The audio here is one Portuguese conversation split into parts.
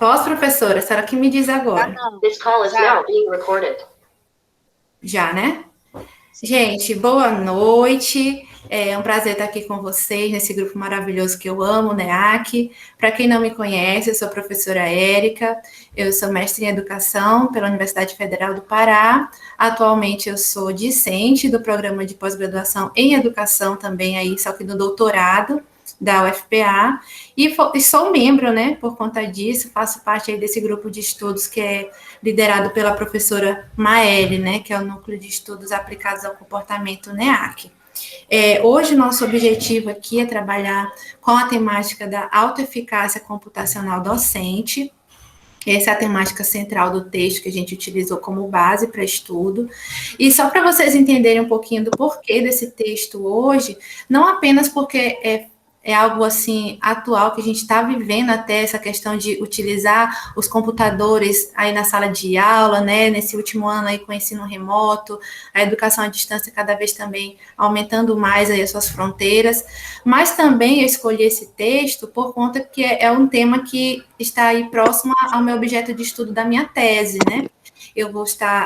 Posso, professora? A senhora que me diz agora. This call is now being recorded. Já, né? Gente, boa noite. É um prazer estar aqui com vocês nesse grupo maravilhoso que eu amo, NEAC. Para quem não me conhece, eu sou a professora Érica, eu sou mestre em Educação pela Universidade Federal do Pará. Atualmente eu sou discente do programa de pós-graduação em Educação também, aí, só que no doutorado da UFPA, e sou membro, né, por conta disso, faço parte aí desse grupo de estudos que é liderado pela professora Maeli, né, que é o Núcleo de Estudos Aplicados ao Comportamento NEAC. Hoje, nosso objetivo aqui é trabalhar com a temática da autoeficácia computacional docente. Essa é a temática central do texto que a gente utilizou como base para estudo. E só para vocês entenderem um pouquinho do porquê desse texto hoje, não apenas porque é algo assim atual que a gente está vivendo até essa questão de utilizar os computadores aí na sala de aula, né? Nesse último ano aí com o ensino remoto, a educação à distância cada vez também aumentando mais aí as suas fronteiras, mas também eu escolhi esse texto por conta que é um tema que está aí próximo ao meu objeto de estudo da minha tese, né?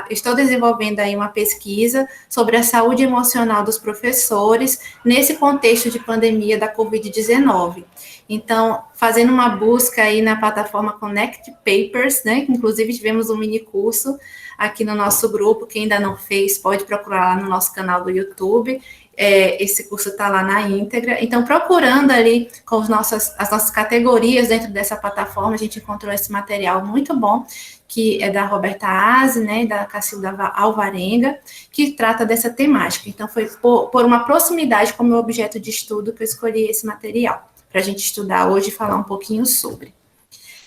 Estou desenvolvendo aí uma pesquisa sobre a saúde emocional dos professores nesse contexto de pandemia da Covid-19. Então, fazendo uma busca aí na plataforma Connect Papers, né, que inclusive tivemos um mini curso aqui no nosso grupo, quem ainda não fez, pode procurar lá no nosso canal do YouTube, esse curso está lá na íntegra. Então, procurando ali com as nossas categorias dentro dessa plataforma, a gente encontrou esse material muito bom, que é da Roberta Aze, né, e da Cacilda Alvarenga, que trata dessa temática. Então, foi por uma proximidade com o meu objeto de estudo que eu escolhi esse material, para a gente estudar hoje e falar um pouquinho sobre.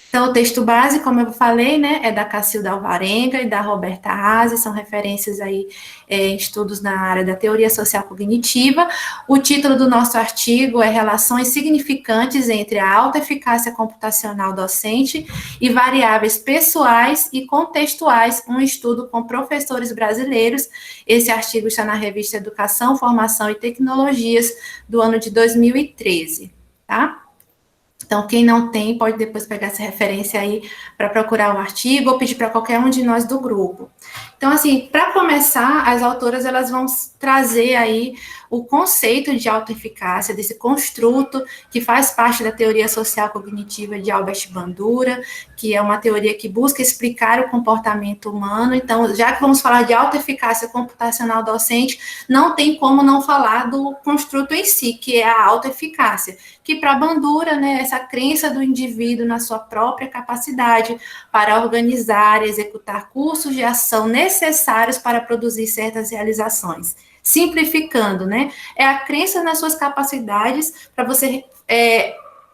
Então, o texto base, como eu falei, né, é da Cacilda Alvarenga e da Roberta Aze, são referências aí em estudos na área da teoria social cognitiva. O título do nosso artigo é Relações significantes entre a alta eficácia computacional docente e variáveis pessoais e contextuais, um estudo com professores brasileiros. Esse artigo está na revista Educação, Formação e Tecnologias, do ano de 2013, tá? Então, quem não tem, pode depois pegar essa referência aí para procurar o artigo ou pedir para qualquer um de nós do grupo. Então, assim, para começar, as autoras elas vão trazer aí o conceito de autoeficácia, desse construto que faz parte da teoria social cognitiva de Albert Bandura, que é uma teoria que busca explicar o comportamento humano. Então, já que vamos falar de autoeficácia computacional docente, não tem como não falar do construto em si, que é a autoeficácia, que para Bandura, né, essa crença do indivíduo na sua própria capacidade para organizar e executar cursos de ação necessários para produzir certas realizações. Simplificando, né, é a crença nas suas capacidades para você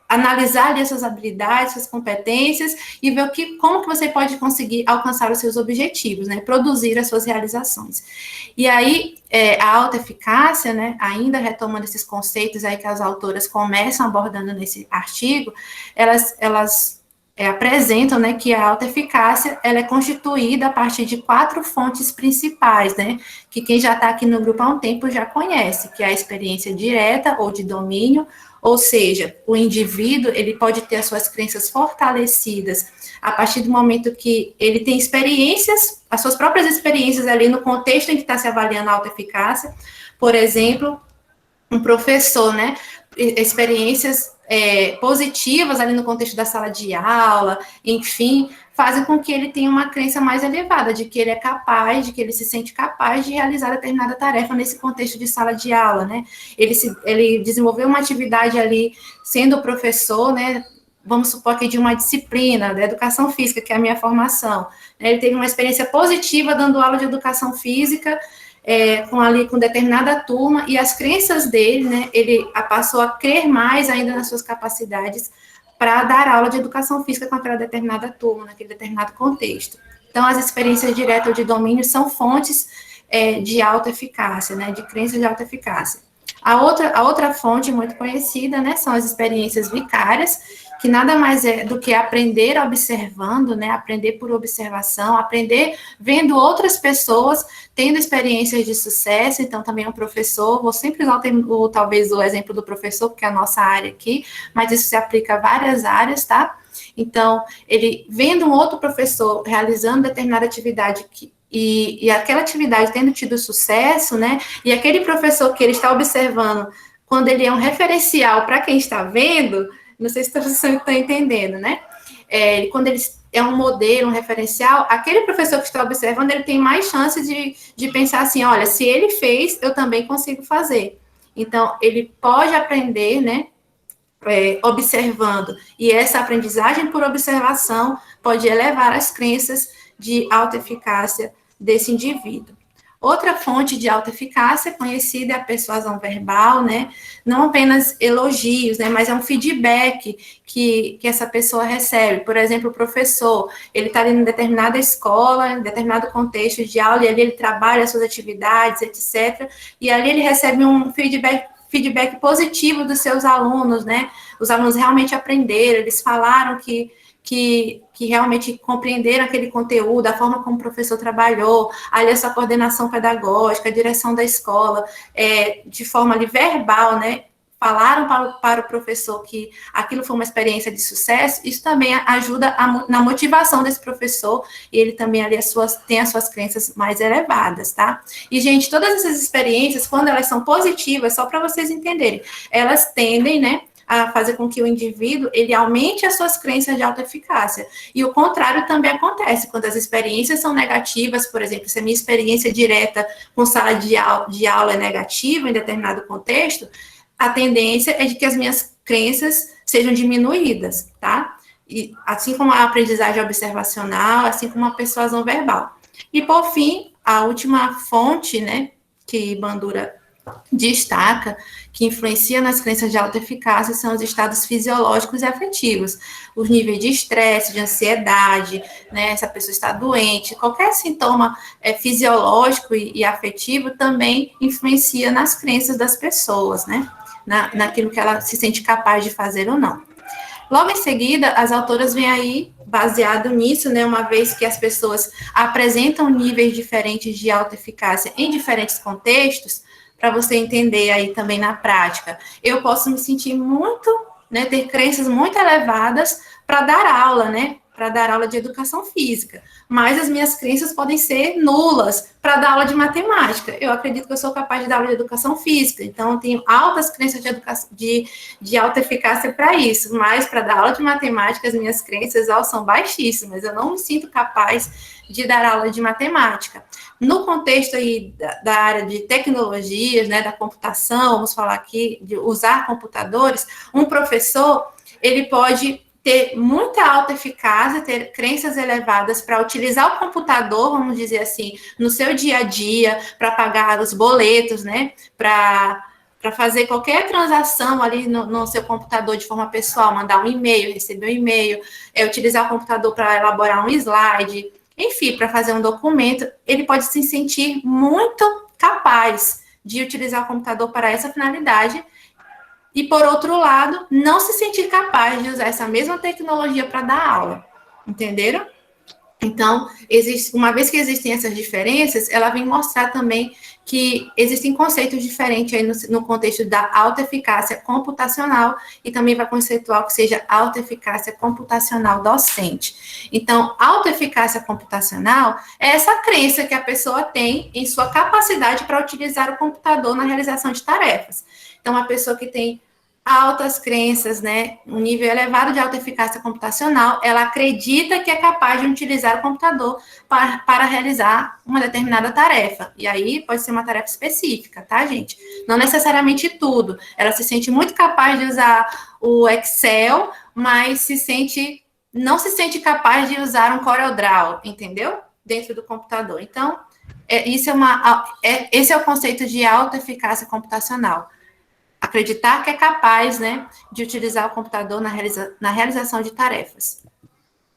analisar ali as suas habilidades, suas competências e ver como que você pode conseguir alcançar os seus objetivos, né, produzir as suas realizações. E aí, a autoeficácia, né, ainda retomando esses conceitos aí que as autoras começam abordando nesse artigo, elas apresentam, né, que a autoeficácia ela é constituída a partir de 4 fontes principais, né, que quem já está aqui no grupo há um tempo já conhece, que é a experiência direta ou de domínio, ou seja, o indivíduo ele pode ter as suas crenças fortalecidas a partir do momento que ele tem experiências, as suas próprias experiências ali no contexto em que está se avaliando a autoeficácia. Por exemplo, um professor, né, experiências positivas ali no contexto da sala de aula, enfim, fazem com que ele tenha uma crença mais elevada de que ele é capaz, de que ele se sente capaz de realizar determinada tarefa nesse contexto de sala de aula, né? Ele desenvolveu uma atividade ali sendo professor, né? Vamos supor que de uma disciplina da educação física, que é a minha formação. Ele teve uma experiência positiva dando aula de educação física, com determinada turma, e as crenças dele, né, ele passou a crer mais ainda nas suas capacidades para dar aula de educação física com aquela determinada turma, naquele determinado contexto. Então, as experiências diretas ou de domínio são fontes de alta eficácia, né, de crenças de alta eficácia. A outra fonte muito conhecida, né, são as experiências vicárias, que nada mais é do que aprender observando, né, aprender por observação, aprender vendo outras pessoas tendo experiências de sucesso. Então, também um professor, vou sempre usar talvez o exemplo do professor, porque é a nossa área aqui, mas isso se aplica a várias áreas, tá? Então, ele vendo um outro professor realizando determinada atividade e aquela atividade tendo tido sucesso, né? E aquele professor que ele está observando, quando ele é um referencial para quem está vendo, não sei se vocês estão entendendo, né? Quando ele é um modelo, um referencial, aquele professor que está observando, ele tem mais chance de pensar assim, olha, se ele fez, eu também consigo fazer. Então, ele pode aprender, né? Observando, e essa aprendizagem por observação pode elevar as crenças de autoeficácia desse indivíduo. Outra fonte de autoeficácia conhecida é a persuasão verbal, né? Não apenas elogios, né? Mas é um feedback que essa pessoa recebe. Por exemplo, o professor, ele está em determinada escola, em determinado contexto de aula, e ali ele trabalha as suas atividades, etc. E ali ele recebe um feedback positivo dos seus alunos, né? Os alunos realmente aprenderam, eles falaram que realmente compreenderam aquele conteúdo, a forma como o professor trabalhou, ali a sua coordenação pedagógica, a direção da escola, de forma ali verbal, né? Falaram para o professor que aquilo foi uma experiência de sucesso, isso também ajuda na motivação desse professor, e ele também ali tem as suas crenças mais elevadas, tá? E, gente, todas essas experiências, quando elas são positivas, só para vocês entenderem, elas tendem, né, a fazer com que o indivíduo, ele aumente as suas crenças de autoeficácia. E o contrário também acontece, quando as experiências são negativas, por exemplo, se a minha experiência direta com sala de aula é negativa em determinado contexto, a tendência é de que as minhas crenças sejam diminuídas, tá? E assim como a aprendizagem observacional, assim como a persuasão verbal. E, por fim, a última fonte, né, que Bandura destaca, que influencia nas crenças de autoeficácia, são os estados fisiológicos e afetivos, os níveis de estresse, de ansiedade, né, se a pessoa está doente, qualquer sintoma fisiológico e afetivo também influencia nas crenças das pessoas, né, naquilo que ela se sente capaz de fazer ou não. Logo em seguida, as autoras vêm aí, baseado nisso, né, uma vez que as pessoas apresentam níveis diferentes de autoeficácia em diferentes contextos, para você entender aí também na prática. Eu posso me sentir muito, né, ter crenças muito elevadas para dar aula, né, para dar aula de educação física, mas as minhas crenças podem ser nulas para dar aula de matemática. Eu acredito que eu sou capaz de dar aula de educação física, então eu tenho altas crenças de alta eficácia para isso, mas para dar aula de matemática, as minhas crenças são baixíssimas, eu não me sinto capaz de dar aula de matemática. No contexto aí da área de tecnologias, né, da computação, vamos falar aqui de usar computadores, um professor, ele pode ter muita alta eficácia, ter crenças elevadas para utilizar o computador, vamos dizer assim, no seu dia a dia, para pagar os boletos, né, para fazer qualquer transação ali no seu computador de forma pessoal, mandar um e-mail, receber um e-mail, utilizar o computador para elaborar um slide, enfim, para fazer um documento, ele pode se sentir muito capaz de utilizar o computador para essa finalidade e, por outro lado, não se sentir capaz de usar essa mesma tecnologia para dar aula, entenderam? Então, uma vez que existem essas diferenças, ela vem mostrar também que existem conceitos diferentes aí no contexto da alta eficácia computacional e também vai conceituar o que seja alta eficácia computacional docente. Então, alta eficácia computacional é essa crença que a pessoa tem em sua capacidade para utilizar o computador na realização de tarefas. Então, a pessoa que tem altas crenças, né, um nível elevado de alta eficácia computacional, ela acredita que é capaz de utilizar o computador para realizar uma determinada tarefa. E aí pode ser uma tarefa específica, tá, gente? Não necessariamente tudo. Ela se sente muito capaz de usar o Excel, mas não se sente capaz de usar um CorelDRAW, entendeu? Dentro do computador. Então, esse é o conceito de alta eficácia computacional. Acreditar que é capaz, né, de utilizar o computador na realização de tarefas.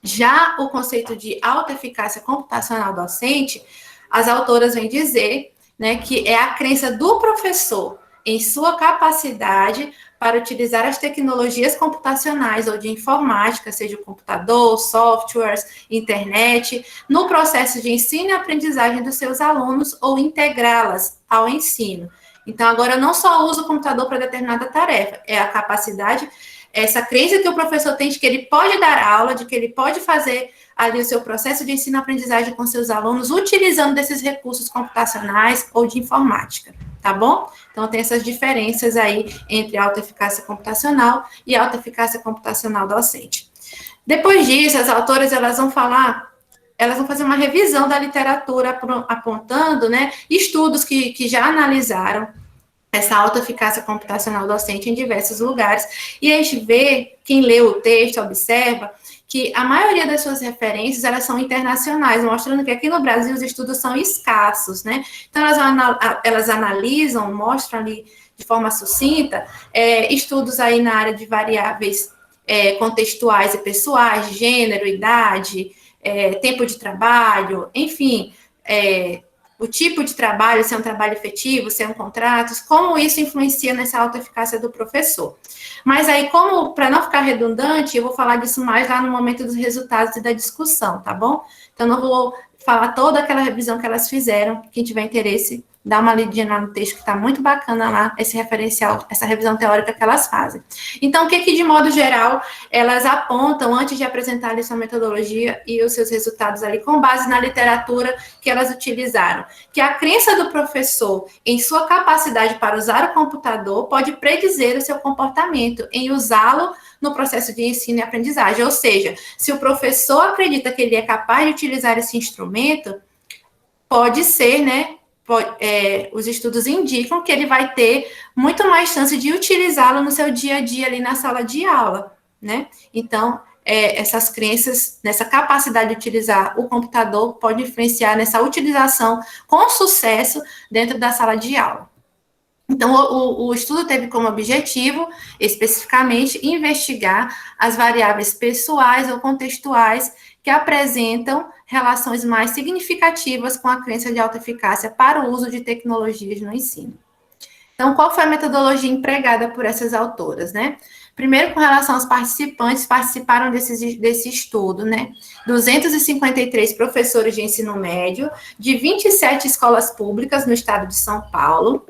Já o conceito de alta eficácia computacional docente, as autoras vêm dizer, né, que é a crença do professor em sua capacidade para utilizar as tecnologias computacionais ou de informática, seja o computador, softwares, internet, no processo de ensino e aprendizagem dos seus alunos ou integrá-las ao ensino. Então, agora eu não só uso o computador para determinada tarefa, é a capacidade essa crença que o professor tem de que ele pode dar aula, de que ele pode fazer ali o seu processo de ensino-aprendizagem com seus alunos, utilizando desses recursos computacionais ou de informática, tá bom? Então, tem essas diferenças aí entre alta eficácia computacional e alta eficácia computacional docente. Depois disso, as autoras, elas vão fazer uma revisão da literatura apontando, né, estudos que já analisaram essa alta eficácia computacional docente em diversos lugares, e a gente vê, quem lê o texto, observa, que a maioria das suas referências, elas são internacionais, mostrando que aqui no Brasil os estudos são escassos, né? Então, elas analisam, mostram ali de forma sucinta, estudos aí na área de variáveis contextuais e pessoais, gênero, idade, tempo de trabalho, enfim, o tipo de trabalho, se é um trabalho efetivo, se é um contrato, como isso influencia nessa autoeficácia do professor. Mas aí, para não ficar redundante, eu vou falar disso mais lá no momento dos resultados e da discussão, tá bom? Então, não vou falar toda aquela revisão que elas fizeram. Quem tiver interesse, dá uma lidinha lá no texto, que está muito bacana lá, esse referencial, essa revisão teórica que elas fazem. Então, o que de modo geral, elas apontam antes de apresentar ali sua metodologia e os seus resultados ali, com base na literatura que elas utilizaram? Que a crença do professor em sua capacidade para usar o computador pode predizer o seu comportamento em usá-lo no processo de ensino e aprendizagem. Ou seja, se o professor acredita que ele é capaz de utilizar esse instrumento, pode ser, né? Os estudos indicam que ele vai ter muito mais chance de utilizá-lo no seu dia a dia ali na sala de aula, né? Então, essas crenças, nessa capacidade de utilizar o computador, pode influenciar nessa utilização com sucesso dentro da sala de aula. Então, o estudo teve como objetivo, especificamente, investigar as variáveis pessoais ou contextuais que apresentam relações mais significativas com a crença de alta eficácia para o uso de tecnologias no ensino. Então, qual foi a metodologia empregada por essas autoras, né? Primeiro, com relação aos participantes, participaram desse estudo, né? 253 professores de ensino médio, de 27 escolas públicas no estado de São Paulo.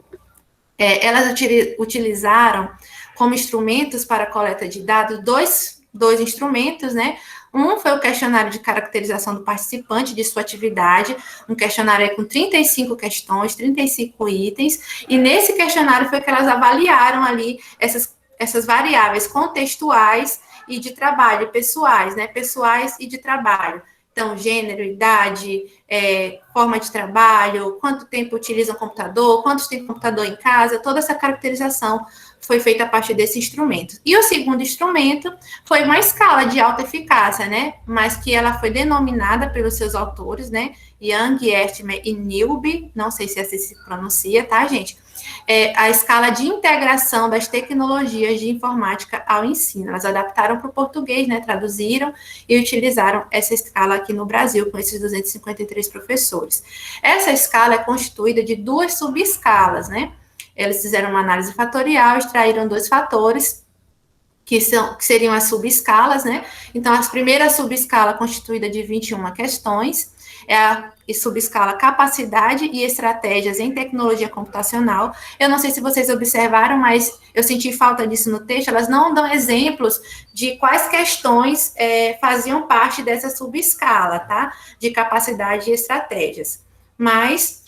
Elas utilizaram como instrumentos para a coleta de dados dois instrumentos, né? Um foi o questionário de caracterização do participante de sua atividade, um questionário com 35 questões, 35 itens, e nesse questionário foi que elas avaliaram ali essas variáveis contextuais e de trabalho, pessoais, né? Pessoais e de trabalho. Então, gênero, idade, forma de trabalho, quanto tempo utiliza o computador, quantos tem computador em casa, toda essa caracterização foi feita a partir desse instrumento. E o segundo instrumento foi uma escala de alta eficácia, né? Mas que ela foi denominada pelos seus autores, né? Young, Ertmer e Newby, não sei se assim se pronuncia, tá, gente? A escala de integração das tecnologias de informática ao ensino. Elas adaptaram para o português, né? Traduziram e utilizaram essa escala aqui no Brasil, com esses 253 professores. Essa escala é constituída de duas subescalas, né? Eles fizeram uma análise fatorial, extraíram 2 fatores, que seriam as subescalas, né? Então, a primeira subescala constituída de 21 questões, é a subescala capacidade e estratégias em tecnologia computacional. Eu não sei se vocês observaram, mas eu senti falta disso no texto, elas não dão exemplos de quais questões faziam parte dessa subescala, tá? De capacidade e estratégias. Mas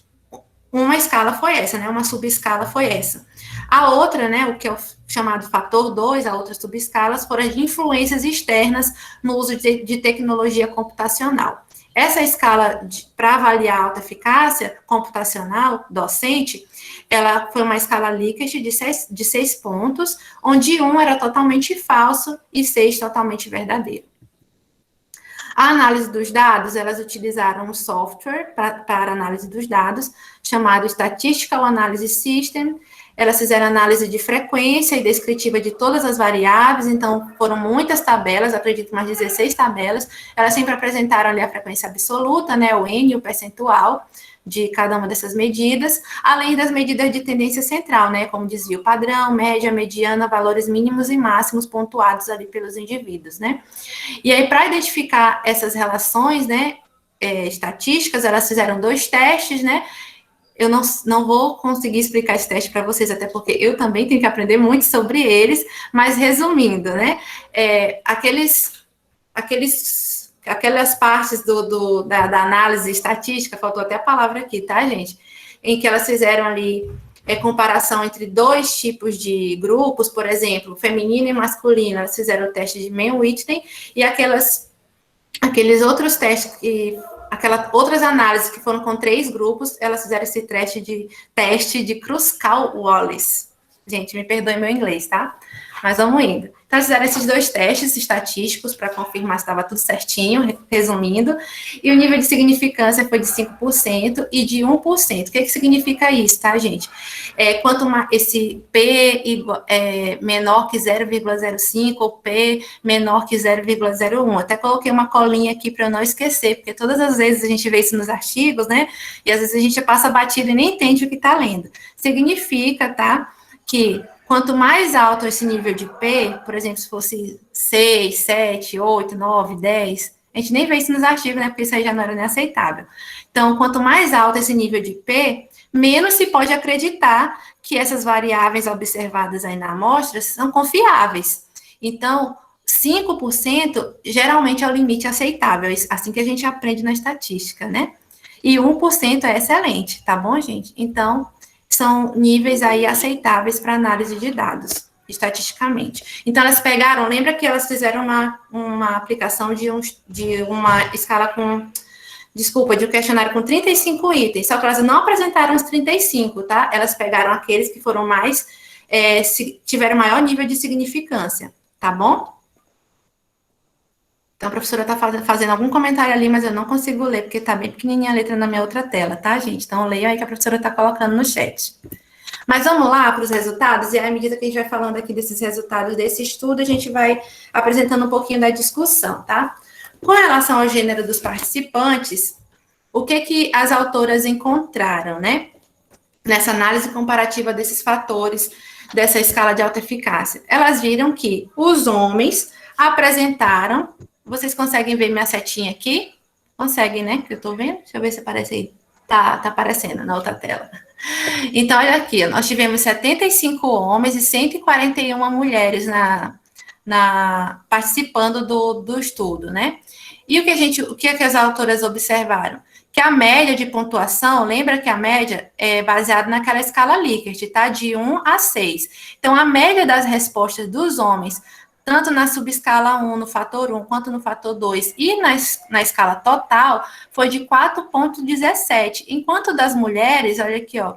uma escala foi essa, né? Uma subescala foi essa. A outra, né, o que é o chamado fator 2, a outra subescalas, foram as influências externas no uso de tecnologia computacional. Essa escala para avaliar a alta eficácia computacional docente, ela foi uma escala Likert de 6 pontos, onde 1 era totalmente falso e 6 totalmente verdadeiro. A análise dos dados, elas utilizaram um software para análise dos dados, chamado Statistical Analysis System. Elas fizeram análise de frequência e descritiva de todas as variáveis, então foram muitas tabelas, acredito mais 16 tabelas. Elas sempre apresentaram ali a frequência absoluta, né, o N, o percentual de cada uma dessas medidas, além das medidas de tendência central, né, como desvio padrão, média, mediana, valores mínimos e máximos pontuados ali pelos indivíduos, né. E aí, para identificar essas relações, né, estatísticas, elas fizeram 2 testes, né, eu não vou conseguir explicar esse teste para vocês, até porque eu também tenho que aprender muito sobre eles, mas resumindo, né? Aquelas partes da análise estatística, faltou até a palavra aqui, tá, gente? Em que elas fizeram ali comparação entre dois tipos de grupos, por exemplo, feminino e masculino, elas fizeram o teste de Mann-Whitney, e aqueles outros testes, aquelas outras análises que foram com 3 grupos, elas fizeram esse teste de Kruskal-Wallis. Gente, me perdoe meu inglês, tá? Mas vamos indo. Então, eles fizeram esses 2 testes estatísticos para confirmar se estava tudo certinho, resumindo, e o nível de significância foi de 5% e de 1%. O que significa isso, tá, gente? Quanto esse P menor que 0,05 ou P menor que 0,01. Até coloquei uma colinha aqui para eu não esquecer, porque todas as vezes a gente vê isso nos artigos, né? E às vezes a gente passa batido e nem entende o que está lendo. Significa, tá, que quanto mais alto esse nível de P, por exemplo, se fosse 6, 7, 8, 9, 10, a gente nem vê isso nos artigos, né? Porque isso aí já não era nem aceitável. Então, quanto mais alto esse nível de P, menos se pode acreditar que essas variáveis observadas aí na amostra são confiáveis. Então, 5% geralmente é o limite aceitável, assim que a gente aprende na estatística, né? E 1% é excelente, tá bom, gente? Então, são níveis aí aceitáveis para análise de dados, estatisticamente. Então, elas pegaram, lembra que elas fizeram uma aplicação de uma escala de um questionário com 35 itens, só que elas não apresentaram os 35, tá? Elas pegaram aqueles que foram mais, tiveram maior nível de significância, tá bom? Então, a professora está fazendo algum comentário ali, mas eu não consigo ler, porque está bem pequenininha a letra na minha outra tela, tá, gente? Então, leia aí que a professora está colocando no chat. Mas vamos lá para os resultados, e à medida que a gente vai falando aqui desses resultados desse estudo, a gente vai apresentando um pouquinho da discussão, tá? Com relação ao gênero dos participantes, o que as autoras encontraram, né? Nessa análise comparativa desses fatores, dessa escala de alta eficácia. Elas viram que os homens apresentaram. Vocês conseguem ver minha setinha aqui? Conseguem, né? Que eu tô vendo. Deixa eu ver se aparece aí. Tá aparecendo na outra tela. Então, olha aqui. Nós tivemos 75 homens e 141 mulheres participando do estudo, né? E o que as autoras observaram? Que a média de pontuação, lembra que a média é baseada naquela escala Likert, tá? De 1 a 6. Então, a média das respostas dos homens tanto na subescala 1, no fator 1, quanto no fator 2, e na escala total, foi de 4,17, enquanto das mulheres, olha aqui, ó,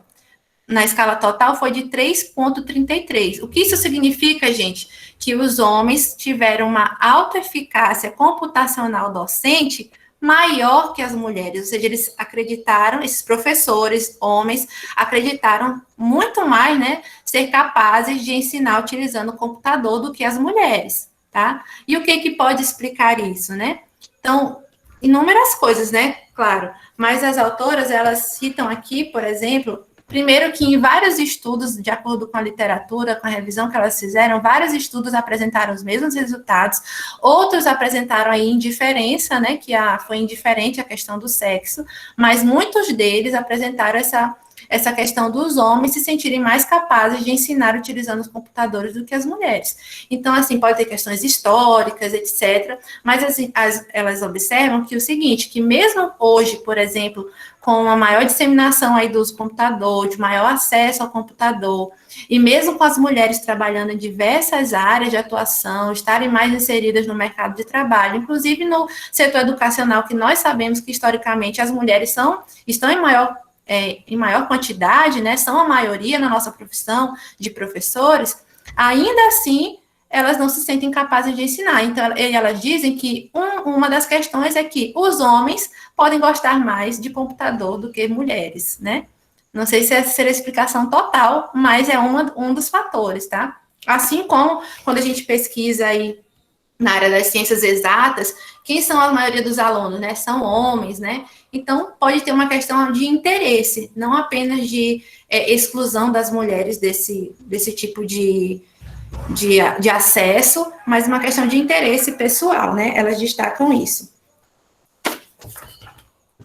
na escala total foi de 3,33. O que isso significa, gente? Que os homens tiveram uma alta eficácia computacional docente maior que as mulheres, ou seja, eles acreditaram, esses professores, homens, acreditaram muito mais, né, ser capazes de ensinar utilizando o computador do que as mulheres, tá? E o que pode explicar isso, né? Então, inúmeras coisas, né, claro, mas as autoras, elas citam aqui, por exemplo, primeiro que em vários estudos, de acordo com a literatura, com a revisão que elas fizeram, vários estudos apresentaram os mesmos resultados, outros apresentaram aí indiferença, né, que foi indiferente a questão do sexo, mas muitos deles apresentaram essa questão dos homens se sentirem mais capazes de ensinar utilizando os computadores do que as mulheres. Então, assim, pode ter questões históricas, etc., mas assim, elas observam que o seguinte, que mesmo hoje, por exemplo, com uma maior disseminação aí do uso do computador, de maior acesso ao computador, e mesmo com as mulheres trabalhando em diversas áreas de atuação, estarem mais inseridas no mercado de trabalho, inclusive no setor educacional, que nós sabemos que, historicamente, as mulheres estão em maior quantidade, né, são a maioria na nossa profissão de professores, ainda assim, elas não se sentem capazes de ensinar. Então, elas dizem que uma das questões é que os homens podem gostar mais de computador do que mulheres, né? Não sei se essa seria a explicação total, mas é um dos fatores, tá? Assim como quando a gente pesquisa aí na área das ciências exatas, quem são a maioria dos alunos, né? São homens, né? Então, pode ter uma questão de interesse, não apenas de exclusão das mulheres desse tipo de acesso, mas uma questão de interesse pessoal, né? Elas destacam isso.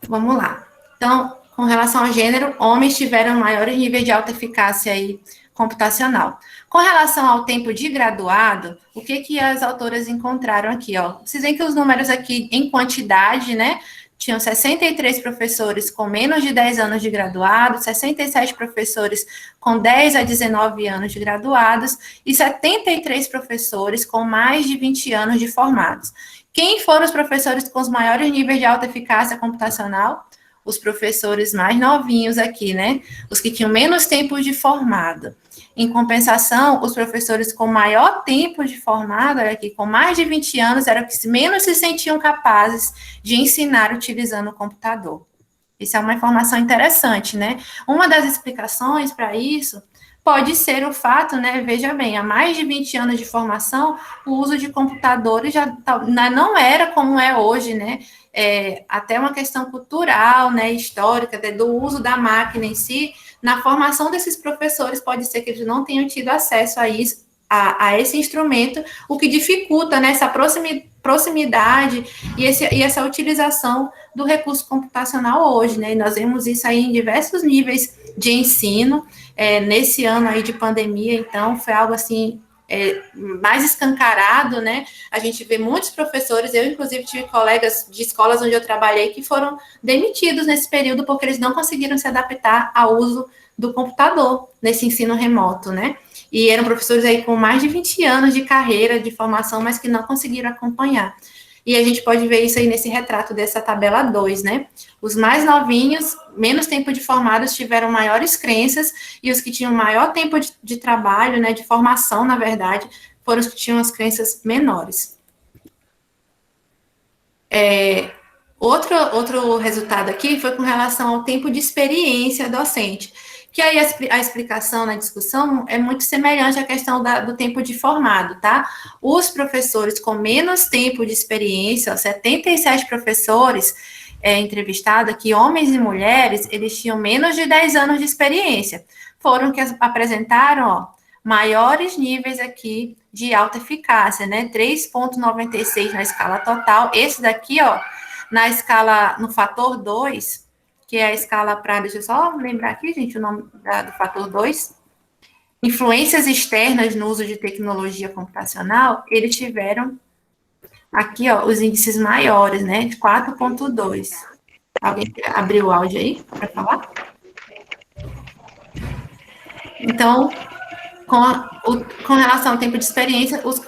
Vamos lá. Então, com relação ao gênero, homens tiveram maiores níveis de alta eficácia aí computacional. Com relação ao tempo de graduado, o que as autoras encontraram aqui, ó? Vocês veem que os números aqui em quantidade, né? Tinham 63 professores com menos de 10 anos de graduado, 67 professores com 10 a 19 anos de graduados e 73 professores com mais de 20 anos de formados. Quem foram os professores com os maiores níveis de alta eficácia computacional? Os professores mais novinhos aqui, né? Os que tinham menos tempo de formado. Em compensação, os professores com maior tempo de formado, aqui, com mais de 20 anos, eram os que menos se sentiam capazes de ensinar utilizando o computador. Isso é uma informação interessante, né? Uma das explicações para isso pode ser o fato, né, veja bem, há mais de 20 anos de formação, o uso de computadores já não era como é hoje, né? Até uma questão cultural, né, histórica, do uso da máquina em si, na formação desses professores, pode ser que eles não tenham tido acesso a isso, a esse instrumento, o que dificulta, né, essa proximidade e essa utilização do recurso computacional hoje, né, e nós vemos isso aí em diversos níveis de ensino, nesse ano aí de pandemia, então, foi algo assim, mais escancarado, né, a gente vê muitos professores, eu inclusive tive colegas de escolas onde eu trabalhei que foram demitidos nesse período porque eles não conseguiram se adaptar ao uso do computador nesse ensino remoto, né, e eram professores aí com mais de 20 anos de carreira, de formação, mas que não conseguiram acompanhar. E a gente pode ver isso aí nesse retrato dessa tabela 2, né? Os mais novinhos, menos tempo de formados, tiveram maiores crenças, e os que tinham maior tempo de trabalho, né, de formação, na verdade, foram os que tinham as crenças menores. Outro resultado aqui foi com relação ao tempo de experiência docente, que aí a explicação na discussão é muito semelhante à questão do tempo de formado, tá? Os professores com menos tempo de experiência, 77 professores entrevistados aqui, homens e mulheres, eles tinham menos de 10 anos de experiência. Foram que apresentaram, ó, maiores níveis aqui de alta eficácia, né? 3,96 na escala total. Esse daqui, ó, na escala, no fator 2, que é a escala para, deixa eu só lembrar aqui, gente, o nome do fator 2, influências externas no uso de tecnologia computacional, eles tiveram aqui, ó, os índices maiores, né, de 4,2. Alguém abriu o áudio aí para falar? Então, com relação ao tempo de experiência, os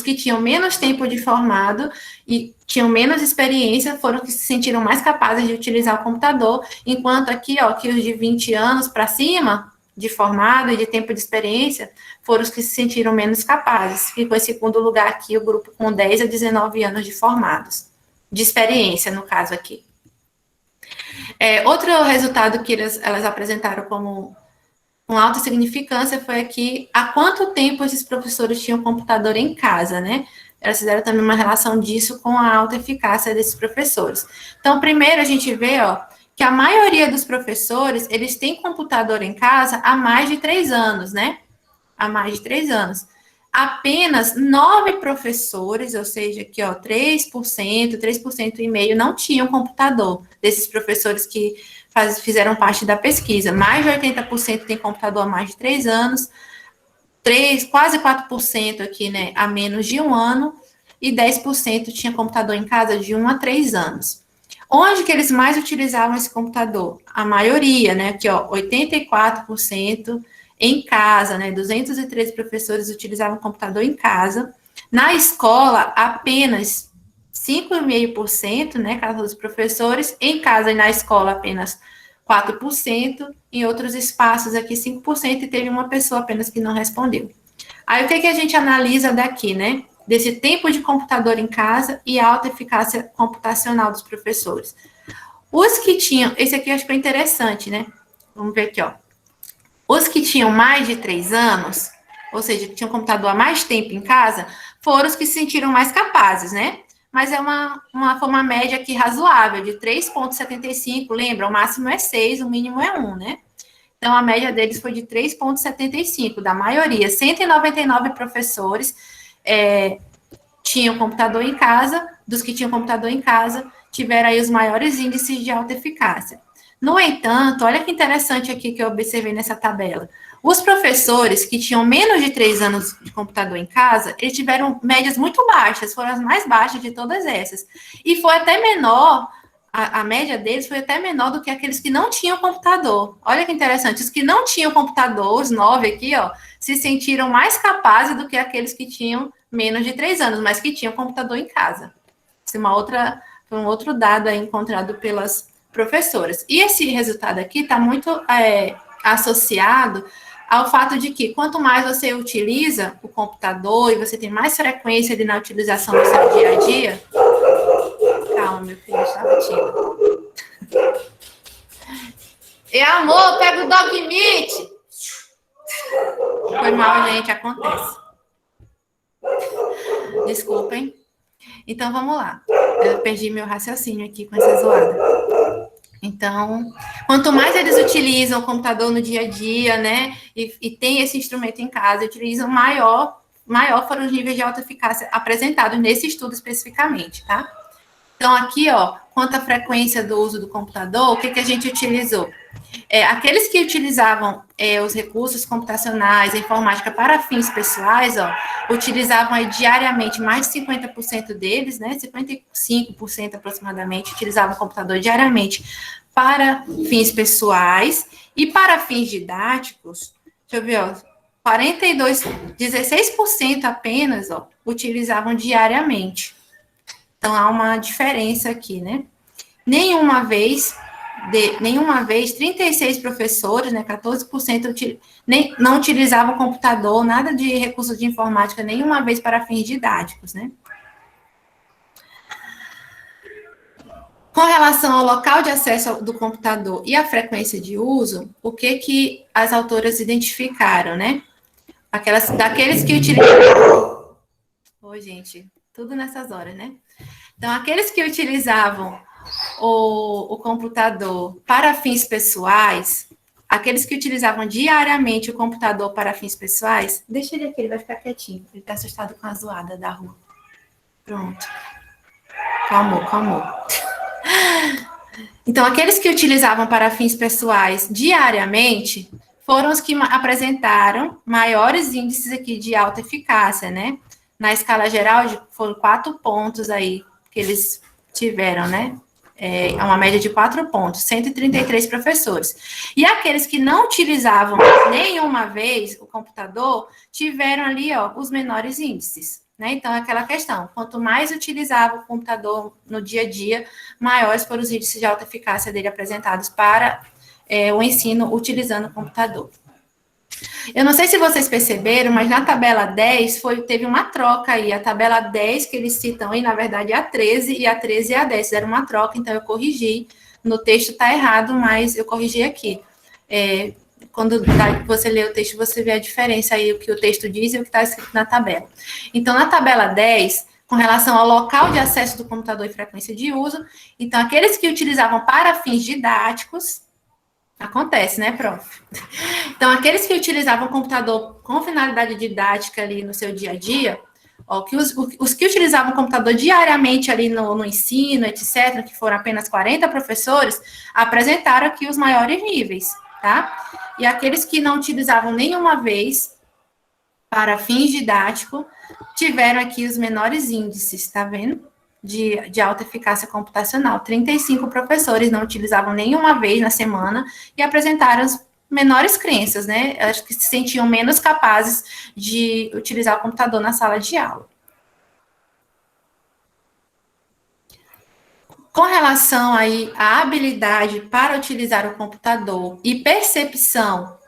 que tinham menos tempo de formado e tinham menos experiência foram os que se sentiram mais capazes de utilizar o computador, enquanto aqui, ó, que os de 20 anos para cima, de formado e de tempo de experiência, foram os que se sentiram menos capazes. Ficou em segundo lugar aqui o grupo com 10 a 19 anos de formados, de experiência, no caso aqui. Outro resultado que elas apresentaram como com alta significância foi aqui há quanto tempo esses professores tinham computador em casa, né? Elas fizeram também uma relação disso com a alta eficácia desses professores. Então, primeiro a gente vê, ó, que a maioria dos professores, eles têm computador em casa há mais de 3 anos, né? Há mais de 3 anos. Apenas 9 professores, ou seja, aqui, ó, 3% e meio, não tinham computador, desses professores que fizeram parte da pesquisa. Mais de 80% tem computador há mais de 3 anos, quase 4% aqui, né, há menos de 1 ano, e 10% tinha computador em casa de 1 a 3 anos. Onde que eles mais utilizavam esse computador? A maioria, né, aqui, ó, 84% em casa, né, 213 professores utilizavam computador em casa. Na escola, apenas 5,5%, né, caso dos professores, em casa e na escola apenas 4%, em outros espaços aqui 5%, e teve uma pessoa apenas que não respondeu. Aí o que a gente analisa daqui, né, desse tempo de computador em casa e a alta eficácia computacional dos professores? Os que tinham, esse aqui eu acho que é interessante, né, vamos ver aqui, ó. Os que tinham mais de 3 anos, ou seja, que tinham computador há mais tempo em casa, foram os que se sentiram mais capazes, né? Mas foi uma média aqui razoável, de 3,75, lembra? O máximo é 6, o mínimo é 1, né? Então, a média deles foi de 3,75, da maioria. 199 professores tinham computador em casa, dos que tinham computador em casa, tiveram aí os maiores índices de alta eficácia. No entanto, olha que interessante aqui que eu observei nessa tabela. Os professores que tinham menos de 3 anos de computador em casa, eles tiveram médias muito baixas, foram as mais baixas de todas essas. E foi até menor, a média deles foi até menor do que aqueles que não tinham computador. Olha que interessante, os que não tinham computador, os 9 aqui, ó, se sentiram mais capazes do que aqueles que tinham menos de 3 anos, mas que tinham computador em casa. Isso é foi um outro dado aí encontrado pelas professoras. E esse resultado aqui está muito associado ao fato de que quanto mais você utiliza o computador e você tem mais frequência na utilização do seu dia a dia. Calma, meu filho está latindo. E amor, pega o dog meat. Foi mal, gente, acontece. Desculpem. Então, vamos lá. Eu perdi meu raciocínio aqui com essa zoada. Então, quanto mais eles utilizam o computador no dia a dia, né, e tem esse instrumento em casa, utilizam maior foram os níveis de alta eficácia apresentados nesse estudo especificamente, tá? Então, aqui, ó, quanto à frequência do uso do computador, o que a gente utilizou? Aqueles que utilizavam os recursos computacionais, a informática para fins pessoais, ó, utilizavam aí, diariamente mais de 50% deles, né, 55% aproximadamente, utilizavam o computador diariamente para fins pessoais e para fins didáticos. Deixa eu ver, ó, 16% apenas, ó, utilizavam diariamente. Então, há uma diferença aqui, né? Nenhuma vez, 36 professores, né, 14% não utilizavam computador, nada de recursos de informática, nenhuma vez para fins didáticos, né? Com relação ao local de acesso do computador e a frequência de uso, o que as autoras identificaram, né? Daqueles que utilizavam... Oi, gente, tudo nessas horas, né? Então, aqueles que utilizavam o computador para fins pessoais, aqueles que utilizavam diariamente o computador para fins pessoais, deixa ele aqui, ele vai ficar quietinho. Ele está assustado com a zoada da rua. Pronto. Calmou. Então, aqueles que utilizavam para fins pessoais diariamente foram os que apresentaram maiores índices aqui de alta eficácia, né? Na escala geral, foram 4 pontos aí que eles tiveram, né? Uma média de 4 pontos, 133 professores. E aqueles que não utilizavam nenhuma vez o computador, tiveram ali, ó, os menores índices, né? Então, é aquela questão, quanto mais utilizava o computador no dia a dia, maiores foram os índices de alta eficácia dele apresentados para o ensino utilizando o computador. Eu não sei se vocês perceberam, mas na tabela 10 teve uma troca aí. A tabela 10 que eles citam aí, na verdade, é a 13, e a 13 é a 10. Fizeram uma troca, então eu corrigi. No texto está errado, mas eu corrigi aqui. Quando você lê o texto, você vê a diferença aí, o que o texto diz e o que está escrito na tabela. Então, na tabela 10, com relação ao local de acesso do computador e frequência de uso, então, aqueles que utilizavam para fins didáticos, acontece, né, prof? Então, aqueles que utilizavam o computador com finalidade didática ali no seu dia a dia, ó, os que utilizavam o computador diariamente ali no ensino, etc., que foram apenas 40 professores, apresentaram aqui os maiores níveis, tá? E aqueles que não utilizavam nenhuma vez para fins didáticos, tiveram aqui os menores índices, tá vendo? De alta eficácia computacional. 35 professores não utilizavam nenhuma vez na semana e apresentaram as menores crenças, né? Acho que se sentiam menos capazes de utilizar o computador na sala de aula. Com relação aí à habilidade para utilizar o computador e percepção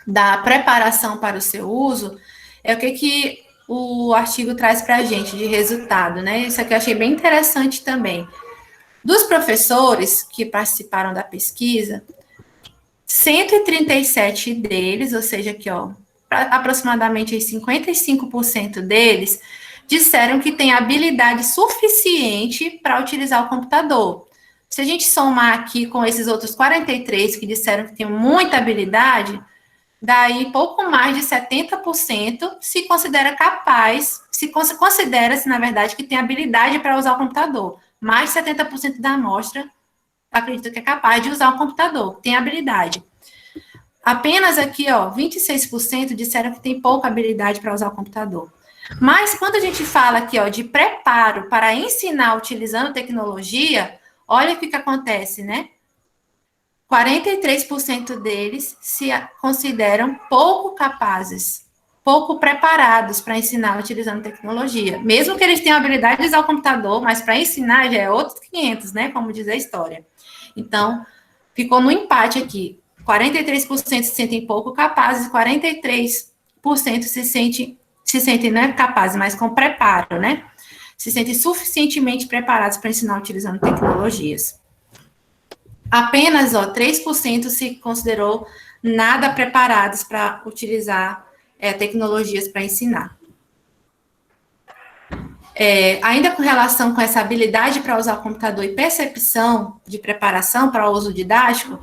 da preparação para o seu uso, é o que o artigo traz para a gente de resultado, né? Isso aqui eu achei bem interessante também. Dos professores que participaram da pesquisa, 137 deles, ou seja, aqui, ó, aproximadamente 55% deles, disseram que tem habilidade suficiente para utilizar o computador. Se a gente somar aqui com esses outros 43 que disseram que tem muita habilidade, daí pouco mais de 70% se considera capaz, considera-se, na verdade, que tem habilidade para usar o computador. Mais de 70% da amostra acredita que é capaz de usar um computador, tem habilidade. Apenas aqui, 26% disseram que tem pouca habilidade para usar o computador. Mas quando a gente fala aqui, de preparo para ensinar utilizando tecnologia, olha o que acontece, né? 43% deles se consideram pouco capazes, pouco preparados para ensinar utilizando tecnologia. Mesmo que eles tenham a habilidade de usar o computador, mas para ensinar já é outros 500, né? Como diz a história. Então, ficou no empate aqui. 43% se sentem pouco capazes, 43% se sentem não é capazes, mas com preparo, né? Se sentem suficientemente preparados para ensinar utilizando tecnologias. Apenas 3% se considerou nada preparados para utilizar tecnologias para ensinar. Ainda com relação com essa habilidade para usar o computador e percepção de preparação para o uso didático,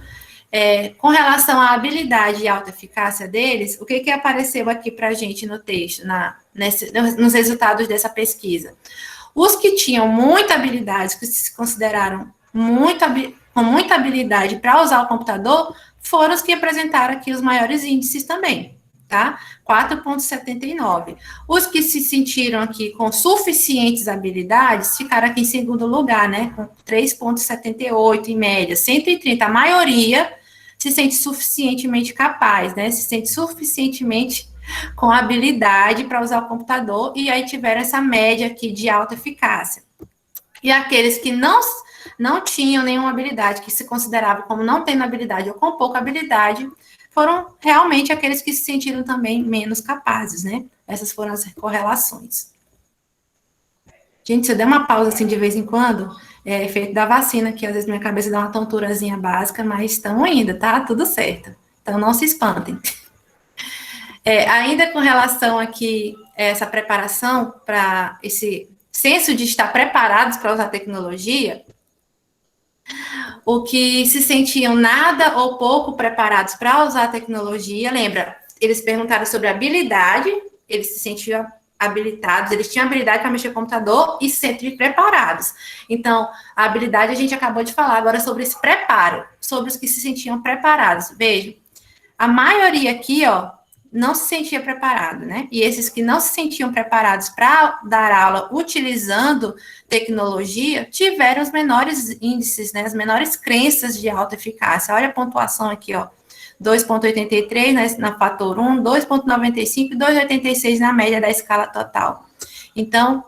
com relação à habilidade e alta eficácia deles, o que apareceu aqui para a gente no texto, nos resultados dessa pesquisa? Os que tinham muita habilidade, que se consideraram com muita habilidade para usar o computador, foram os que apresentaram aqui os maiores índices também, tá? 4,79. Os que se sentiram aqui com suficientes habilidades ficaram aqui em segundo lugar, né? Com 3,78 em média, 130. A maioria se sente suficientemente capaz, né? Se sente suficientemente com habilidade para usar o computador, e aí tiveram essa média aqui de alta eficácia. E aqueles que não tinham nenhuma habilidade, que se consideravam como não tendo habilidade ou com pouca habilidade, foram realmente aqueles que se sentiram também menos capazes, né? Essas foram as correlações. Gente, se eu der uma pausa assim de vez em quando, é efeito da vacina, que às vezes minha cabeça dá uma tonturazinha básica, mas estamos indo, tá? Tudo certo. Então, não se espantem. Ainda com relação aqui, essa preparação para esse senso de estar preparados para usar tecnologia, o que se sentiam nada ou pouco preparados para usar a tecnologia, lembra, eles perguntaram sobre habilidade, eles se sentiam habilitados, eles tinham habilidade para mexer no computador e se sentiam preparados. Então, a habilidade a gente acabou de falar agora sobre esse preparo, sobre os que se sentiam preparados. Veja, a maioria aqui, não se sentia preparado, né? E esses que não se sentiam preparados para dar aula utilizando tecnologia tiveram os menores índices, né? As menores crenças de alta eficácia. Olha a pontuação aqui, 2,83 na fator 1, 2,95 e 2,86 na média da escala total. Então,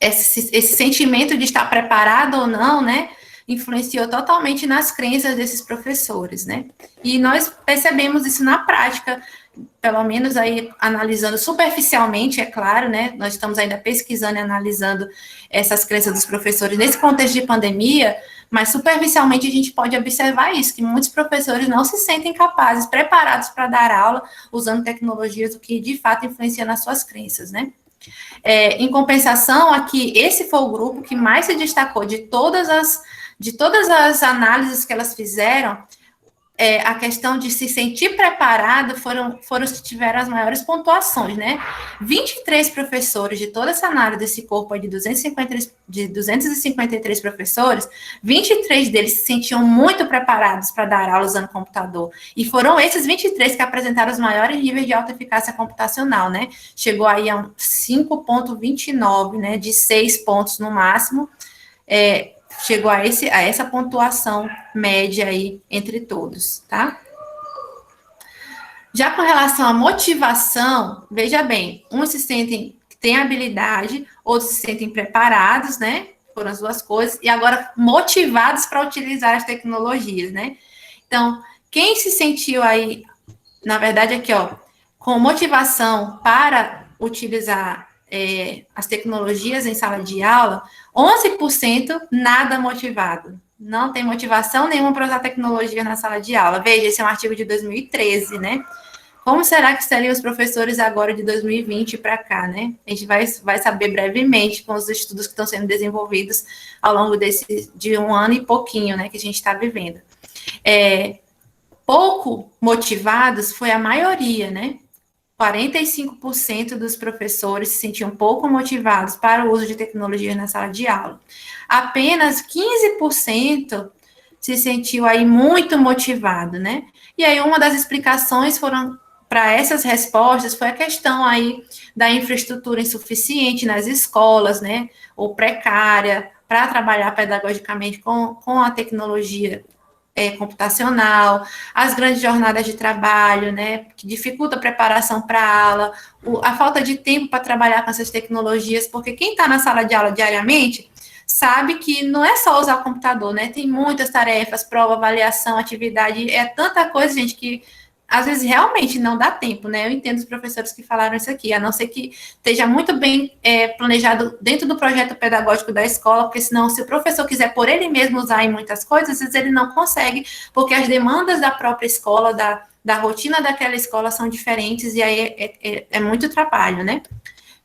esse sentimento de estar preparado ou não, né? Influenciou totalmente nas crenças desses professores, né? E nós percebemos isso na prática, pelo menos aí analisando superficialmente, é claro, né? Nós estamos ainda pesquisando e analisando essas crenças dos professores nesse contexto de pandemia, mas superficialmente a gente pode observar isso, que muitos professores não se sentem capazes, preparados para dar aula usando tecnologias, o que de fato influencia nas suas crenças, né? Em compensação, aqui, esse foi o grupo que mais se destacou de todas as análises que elas fizeram, a questão de se sentir preparado foram os que tiveram as maiores pontuações, né? 23 professores de toda essa análise desse corpo aí de 253 professores, 23 deles se sentiam muito preparados para dar aula usando computador. E foram esses 23 que apresentaram os maiores níveis de alta eficácia computacional, né? Chegou aí a 5,29, né? De 6 pontos no máximo. Chegou a essa pontuação média aí entre todos, tá? Já com relação à motivação, veja bem, uns se sentem que têm habilidade, outros se sentem preparados, né? Foram as duas coisas, e agora motivados para utilizar as tecnologias, né? Então, quem se sentiu aí, na verdade, aqui, com motivação para utilizar as tecnologias em sala de aula, 11% nada motivado. Não tem motivação nenhuma para usar tecnologia na sala de aula. Veja, esse é um artigo de 2013, né? Como será que seriam os professores agora de 2020 para cá, né? A gente vai saber brevemente com os estudos que estão sendo desenvolvidos ao longo de um ano e pouquinho, né, que a gente está vivendo. Pouco motivados foi a maioria, né? 45% dos professores se sentiam pouco motivados para o uso de tecnologia na sala de aula. Apenas 15% se sentiu aí muito motivado, né? E aí uma das explicações foram para essas respostas foi a questão aí da infraestrutura insuficiente nas escolas, né? Ou precária, para trabalhar pedagogicamente com a tecnologia computacional, as grandes jornadas de trabalho, né, que dificulta a preparação para a aula, a falta de tempo para trabalhar com essas tecnologias, porque quem está na sala de aula diariamente sabe que não é só usar o computador, né, tem muitas tarefas, prova, avaliação, atividade, é tanta coisa, gente, que às vezes realmente não dá tempo, né? Eu entendo os professores que falaram isso aqui, a não ser que esteja muito bem planejado dentro do projeto pedagógico da escola, porque senão, se o professor quiser por ele mesmo usar em muitas coisas, às vezes ele não consegue, porque as demandas da própria escola, da rotina daquela escola são diferentes, e aí é muito trabalho, né?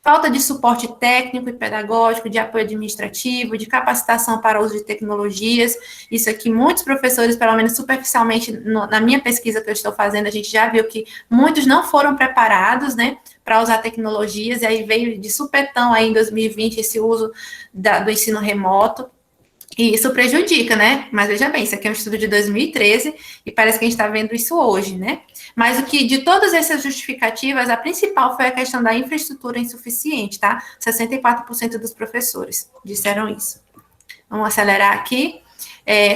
Falta de suporte técnico e pedagógico, de apoio administrativo, de capacitação para o uso de tecnologias. Isso aqui, muitos professores, pelo menos superficialmente, na minha pesquisa que eu estou fazendo, a gente já viu que muitos não foram preparados, né, para usar tecnologias, e aí veio de supetão aí em 2020 esse uso do ensino remoto. E isso prejudica, né? Mas veja bem, isso aqui é um estudo de 2013 e parece que a gente está vendo isso hoje, né? Mas o que, de todas essas justificativas, a principal foi a questão da infraestrutura insuficiente, tá? 64% dos professores disseram isso. Vamos acelerar aqui.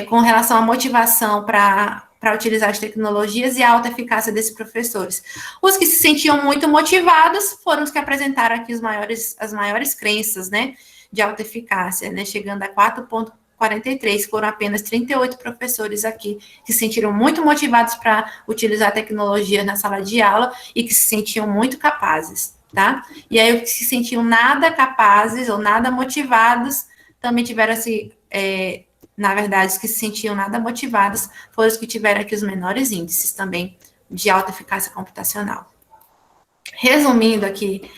Com relação à motivação para utilizar as tecnologias e a alta eficácia desses professores. Os que se sentiam muito motivados foram os que apresentaram aqui as maiores crenças, né, de alta eficácia, né, chegando a 4,43, foram apenas 38 professores aqui que se sentiram muito motivados para utilizar a tecnologia na sala de aula e que se sentiam muito capazes, tá? E aí os que se sentiam nada capazes ou nada motivados também tiveram assim, na verdade, os que se sentiam nada motivados foram os que tiveram aqui os menores índices também de alta eficácia computacional. Resumindo aqui,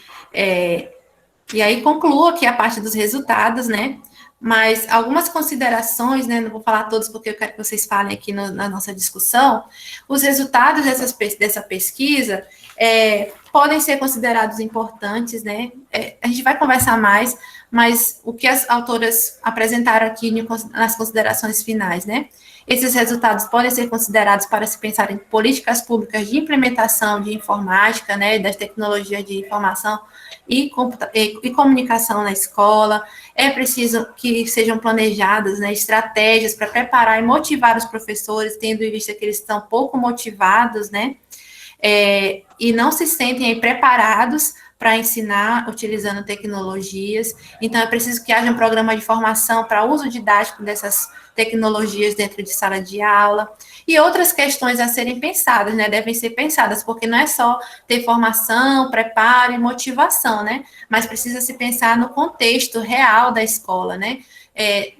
e aí concluo aqui a parte dos resultados, né? Mas algumas considerações, né? Não vou falar todos porque eu quero que vocês falem aqui na nossa discussão. Os resultados dessa pesquisa podem ser considerados importantes, né? A gente vai conversar mais, mas o que as autoras apresentaram aqui nas considerações finais, né? Esses resultados podem ser considerados para se pensar em políticas públicas de implementação de informática, né, das tecnologias de informação e comunicação na escola. É preciso que sejam planejadas, né, estratégias para preparar e motivar os professores, tendo em vista que eles estão pouco motivados, né, e não se sentem aí preparados para ensinar utilizando tecnologias. Então, é preciso que haja um programa de formação para uso didático dessas tecnologias dentro de sala de aula. E outras questões a serem pensadas, né? Devem ser pensadas, porque não é só ter formação, preparo e motivação, né? Mas precisa se pensar no contexto real da escola, né?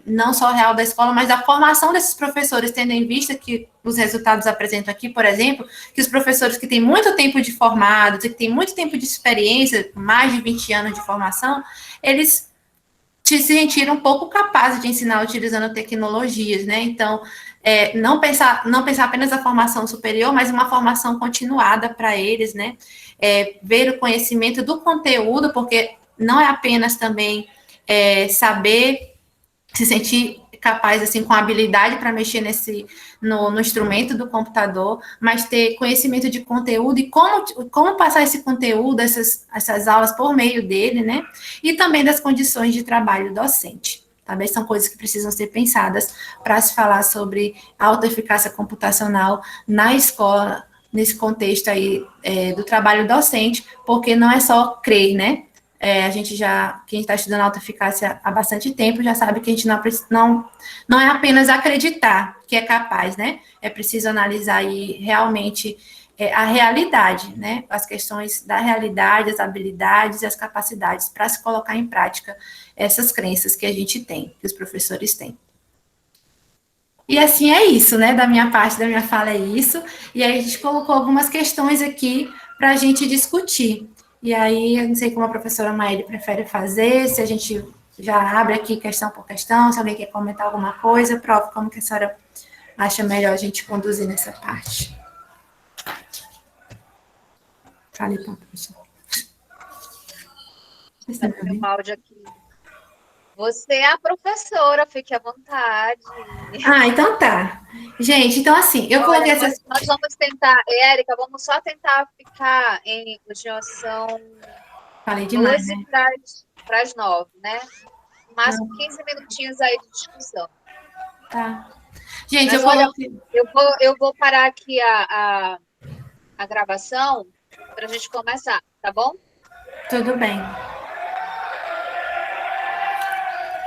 Não só real da escola, mas da formação desses professores, tendo em vista que os resultados apresentam aqui, por exemplo, que os professores que têm muito tempo de formados, que têm muito tempo de experiência, mais de 20 anos de formação, eles se sentiram um pouco capazes de ensinar utilizando tecnologias, né? Então, não pensar apenas a formação superior, mas uma formação continuada para eles, né? Ver o conhecimento do conteúdo, porque não é apenas também saber se sentir capaz, assim, com habilidade para mexer no instrumento do computador, mas ter conhecimento de conteúdo e como passar esse conteúdo, essas aulas por meio dele, né? E também das condições de trabalho docente. Também são coisas que precisam ser pensadas para se falar sobre alta eficácia computacional na escola, nesse contexto aí do trabalho docente, porque não é só crer, né? Quem está estudando alta eficácia há bastante tempo já sabe que a gente não é apenas acreditar que é capaz, né? É preciso analisar aí realmente a realidade, né? As questões da realidade, as habilidades e as capacidades para se colocar em prática essas crenças que a gente tem, que os professores têm. E assim é isso, né? Da minha parte, da minha fala é isso. E aí a gente colocou algumas questões aqui para a gente discutir. E aí, eu não sei como a professora Maíra prefere fazer, se a gente já abre aqui questão por questão, se alguém quer comentar alguma coisa, Prof, como que a senhora acha melhor a gente conduzir nessa parte? Fale, professor. Está com o meu áudio aqui Você é a professora, fique à vontade. Ah, então tá. Gente, então assim, eu coloquei Olha, essas. nós vamos tentar, Érica, vamos só tentar ficar em. Já são Falei demais, 12 né? para as 9, né? No máximo Não, 15 minutinhos aí de discussão. tá. Gente, eu Mas olha, coloquei. eu vou parar aqui a gravação para a gente começar, tá bom? Tudo bem.